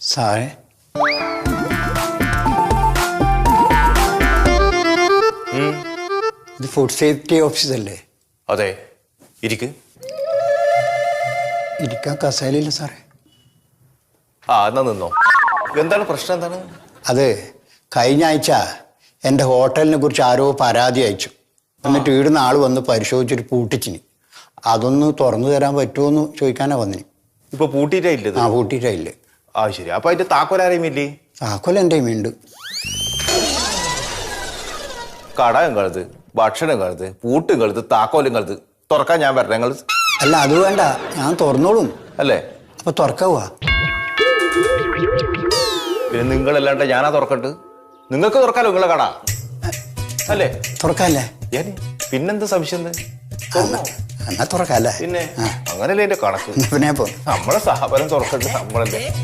സാറേ, ഇത് food safety ഓഫീസല്ലേ? അതെ, ഇരിക്ക്. ഇരിക്കാൻ കസേരയില്ല സാറേ. എന്നാ നിന്നോ. എന്താണ് പ്രശ്നം? എന്താണ് അത്? കഴിഞ്ഞ ആഴ്ച എൻ്റെ ഹോട്ടലിനെ കുറിച്ച് ആരോ പരാതി അയച്ചു. എന്നിട്ട് ഇവിടുന്ന് ആൾ വന്ന് പരിശോധിച്ചിട്ട് പൂട്ടിച്ചിന്. അതൊന്ന് തുറന്നു തരാൻ പറ്റുമോന്ന് ചോദിക്കാനാ വന്നിന്. ഇപ്പൊ പൂട്ടിയിട്ടില്ല? പൂട്ടിയിട്ടില്ല. ശരി. അപ്പൊ അതിന്റെ താക്കോലാരെയും ഇല്ലേ? താക്കോൽ എൻ്റെ ഉണ്ട്. കടയും കളുത്, ഭക്ഷണം കളുത്, പൂട്ടും കളുത്, താക്കോലും കളുത്. തുറക്കാൻ ഞാൻ വരണം നിങ്ങൾ? അല്ല, അത് വേണ്ട, ഞാൻ തുറന്നോളും. അല്ലേ? അപ്പൊ തുറക്കാവുക? പിന്നെ നിങ്ങളല്ലാണ്ട് ഞാനാ തുറക്കണ്ട്? നിങ്ങൾക്ക് തുറക്കാലോ നിങ്ങളെ കട, അല്ലേ? തുറക്കാല്ലേ? പിന്നെന്ത് സംശയം? എന്നാ തുറക്കാല്ലേ? പിന്നെ അങ്ങനല്ലേ എന്റെ കണക്ക്. പിന്നെ നമ്മളെ സ്ഥാപനം തുറക്കണ്ട് നമ്മളല്ലേ.